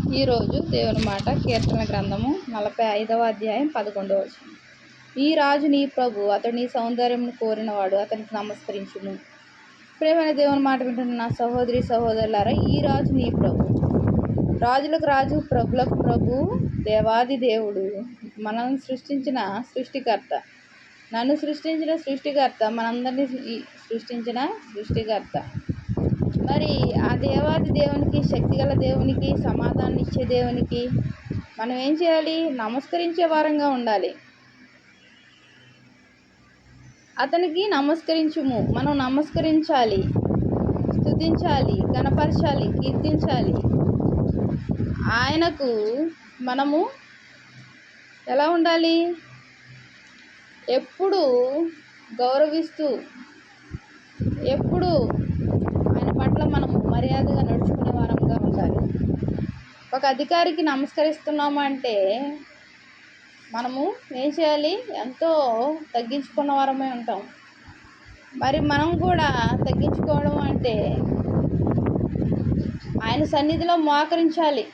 ఈరోజు దేవుని మాట కీర్తన గ్రంథము 45వ అధ్యాయం 11వ వచనం. ఈ రాజు నీ ప్రభు, అతడు నీ సౌందర్యమును కోరినవాడు, అతనికి నమస్కరించుము. ప్రేమైన దేవుని మాట వింటున్న నా సహోదరి సహోదరులారా, ఈ రాజు నీ ప్రభు, రాజులకు రాజు, ప్రభులకు ప్రభు, దేవాది దేవుడు, మనల్ని సృష్టించిన సృష్టికర్త, నన్ను సృష్టించిన సృష్టికర్త, మనందరినీ సృష్టించిన సృష్టికర్త. మరి ఆ దేవాది దేవునికి, శక్తిగల దేవునికి, సమాధానం ఇచ్చే దేవునికి మనం ఏం చేయాలి? నమస్కరించే వారంగా ఉండాలి. అతనికి నమస్కరించుము. మనం నమస్కరించాలి, స్తుతించాలి, గణపరచాలి, కీర్తించాలి. ఆయనకు మనము ఎలా ఉండాలి? ఎప్పుడు గౌరవిస్తూ, ఎప్పుడు ఆయన పట్ల మనము మర్యాదగా నడుచుకునే వారంగా ఉండాలి. ఒక అధికారికి నమస్కరిస్తున్నాము అంటే మనము ఏం చేయాలి? ఎంతో తగ్గించుకున్న వారమే ఉంటాం. మరి మనం కూడా తగ్గించుకోవడం అంటే ఆయన సన్నిధిలో మోకరించాలి.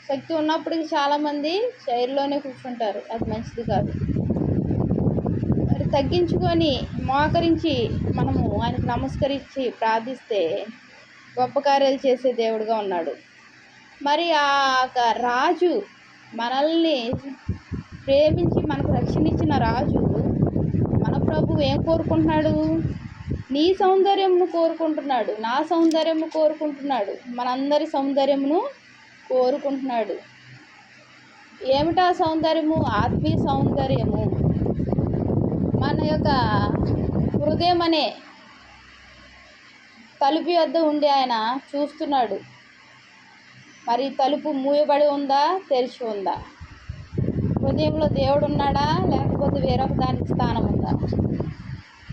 శక్తి ఉన్నప్పటికీ చాలామంది చైర్లోనే కూర్చుంటారు. అది మంచిది కాదు. మరి తగ్గించుకొని మోకరించి మనము ఆయనకు నమస్కరించి ప్రార్థిస్తే గొప్ప కార్యాలు చేసే దేవుడుగా ఉన్నాడు. మరి ఆ రాజు, మనల్ని ప్రేమించి మనకు రక్షణ ఇచ్చిన రాజు, మన ప్రభువు ఏం కోరుకుంటున్నాడు? నీ సౌందర్యమును కోరుకుంటున్నాడు, నా సౌందర్యము కోరుకుంటున్నాడు, మనందరి సౌందర్యమును కోరుకుంటున్నాడు. ఏమిటా సౌందర్యము? ఆత్మీయ సౌందర్యము. మన యొక్క హృదయం అనే తలుపు వద్ద ఉండి ఆయన చూస్తున్నాడు. మరి తలుపు మూయబడి ఉందా, తెరిచి ఉందా? హృదయంలో దేవుడు ఉన్నాడా, లేకపోతే వేరొక దానికి స్థానం ఉందా?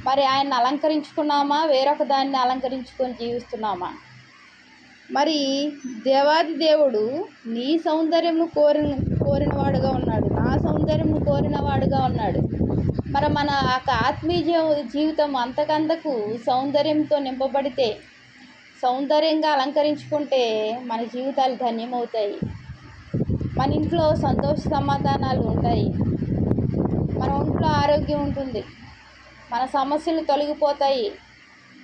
మరి ఆయన్ని అలంకరించుకున్నామా, వేరొక దాన్ని అలంకరించుకొని జీవిస్తున్నామా? మరి దేవాది దేవుడు నీ సౌందర్యము కోరినవాడుగా ఉన్నాడు, నా సౌందర్యము కోరినవాడుగా ఉన్నాడు. మరి మన ఆత్మీయ జీవితం అంతకంతకు సౌందర్యంతో నింపబడితే, సౌందర్యంగా అలంకరించుకుంటే మన జీవితాలు ధన్యమవుతాయి. మన ఇంట్లో సంతోష సమాధానాలు ఉంటాయి. మన ఒంట్లో ఆరోగ్యం ఉంటుంది. మన సమస్యలు తొలగిపోతాయి.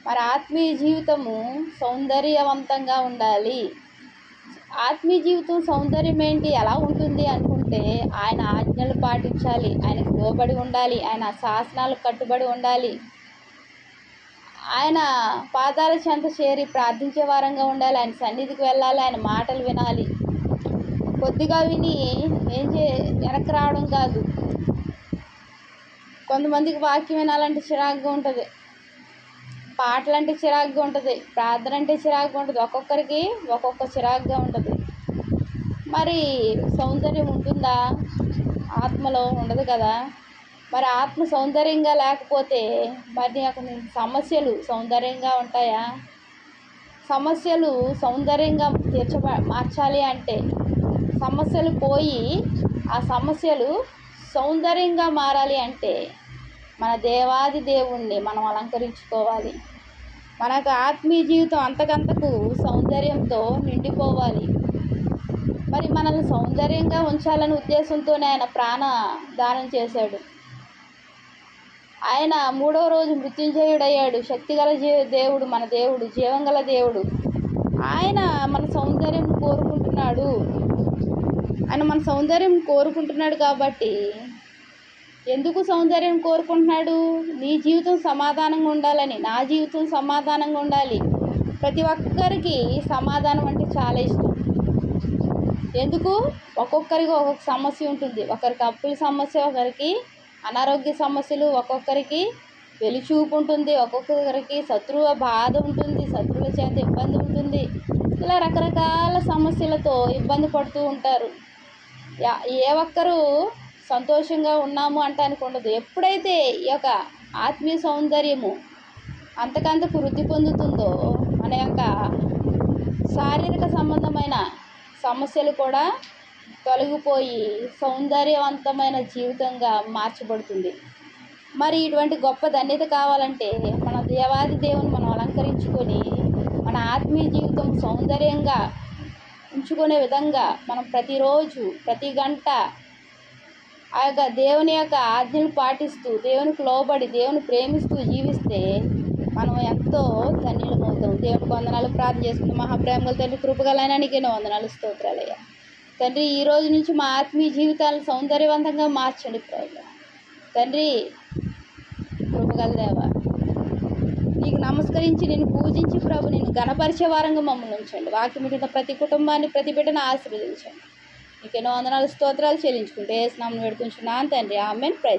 మరి ఆత్మీయ జీవితము సౌందర్యవంతంగా ఉండాలి. ఆత్మీయ జీవితం సౌందర్యం ఏంటి, ఎలా ఉంటుంది అనుకుంటే, ఆయన ఆజ్ఞలు పాటించాలి, ఆయనకు లోబడి ఉండాలి, ఆయన శాసనాలకు కట్టుబడి ఉండాలి, ఆయన పాదాల చెంత చేరి ప్రార్థించే వారంగా ఉండాలి, ఆయన సన్నిధికి వెళ్ళాలి, ఆయన మాటలు వినాలి. కొద్దిగా విని వెనక్కి రావడం కాదు. కొంతమందికి వాక్యం వినాలంటే చిరాకుగా ఉంటుంది, పాటలు అంటే చిరాకుగా ఉంటుంది, ప్రార్థన అంటే చిరాకుగా ఉంటుంది. ఒక్కొక్కరికి ఒక్కొక్క చిరాకుగా ఉంటుంది. మరి సౌందర్యం ఉంటుందా? ఆత్మలో ఉండదు కదా. మరి ఆత్మ సౌందర్యంగా లేకపోతే మరి అక్కడ సమస్యలు సౌందర్యంగా ఉంటాయా? సమస్యలు సౌందర్యంగా మార్చాలి అంటే, సమస్యలు పోయి ఆ సమస్యలు సౌందర్యంగా మారాలి అంటే మన దేవాది దేవుణ్ణి మనం అలంకరించుకోవాలి. మనకు ఆత్మీయ జీవితం అంతకంతకు సౌందర్యంతో నిండిపోవాలి. మరి మనల్ని సౌందర్యంగా ఉంచాలనే ఉద్దేశంతోనే ఆయన ప్రాణ దానం చేశాడు. ఆయన 3వ రోజు మృత్యుంజయుడయ్యాడు. శక్తిగల దేవుడు, మన దేవుడు, జీవంగల దేవుడు. ఆయన మన సౌందర్యం కోరుకుంటున్నాడు. ఆయన మన సౌందర్యం కోరుకుంటున్నాడు కాబట్టి, ఎందుకు సౌందర్యం కోరుకుంటున్నాడు? నీ జీవితం సమాధానంగా ఉండాలని, నా జీవితం సమాధానంగా ఉండాలి. ప్రతి ఒక్కరికి సమాధానం అంటే చాలా ఇష్టం. ఎందుకు? ఒక్కొక్కరికి ఒక్కొక్క సమస్య ఉంటుంది. ఒకరికి అప్పుల సమస్య, ఒకరికి అనారోగ్య సమస్యలు, ఒక్కొక్కరికి వెలిచూపు ఉంటుంది, ఒక్కొక్కరికి శత్రువు బాధ ఉంటుంది, శత్రువుల చేత ఇబ్బంది ఉంటుంది. ఇలా రకరకాల సమస్యలతో ఇబ్బంది పడుతూ ఉంటారు. ఏ ఒక్కరు సంతోషంగా ఉన్నాము అంటానికి ఉండదు. ఎప్పుడైతే ఈ యొక్క ఆత్మీయ సౌందర్యము అంతకంతకు వృద్ధి పొందుతుందో, మన యొక్క శారీరక సంబంధమైన సమస్యలు కూడా తొలగిపోయి సౌందర్యవంతమైన జీవితంగా మార్చబడుతుంది. మరి ఇటువంటి గొప్ప ధన్యత కావాలంటే మన దేవాది దేవుని మనం అలంకరించుకొని మన ఆత్మీయ జీవితం సౌందర్యంగా ఉంచుకునే విధంగా మనం ప్రతిరోజు ప్రతి గంట ఆ యొక్క దేవుని యొక్క ఆజ్ఞలు పాటిస్తూ దేవునికి లోబడి దేవుని ప్రేమిస్తూ జీవిస్తే మనం ఎంతో ధన్యులమవుతాం. దేవునికి వందనాలు. ప్రార్థన చేసుకుందాం. మహాప్రేమగల తండ్రి, కృపగలైన నీకే వందనాలు, స్తోత్రాలయ్యా. తండ్రి, ఈ రోజు నుంచి మా ఆత్మీయ జీవితాలను సౌందర్యవంతంగా మార్చండి ప్రభువా. తండ్రి, కృపగల దేవా, నీకు నమస్కరించి నేను పూజించి ప్రభు నేను ఘనపరిచే వారంగా మమ్మల్ని ఉంచండి. వాక్యం వింటున్న ప్రతి కుటుంబాన్ని ప్రతి బిడ్డను ఆశీర్వదించండి. నీకెన్నో వందనాలు స్తోత్రాలు చెల్లించుకుంటే ఏ స్నామం వేడుకుంటున్నాను తండ్రి. ఆమేన్. ప్రైజ్.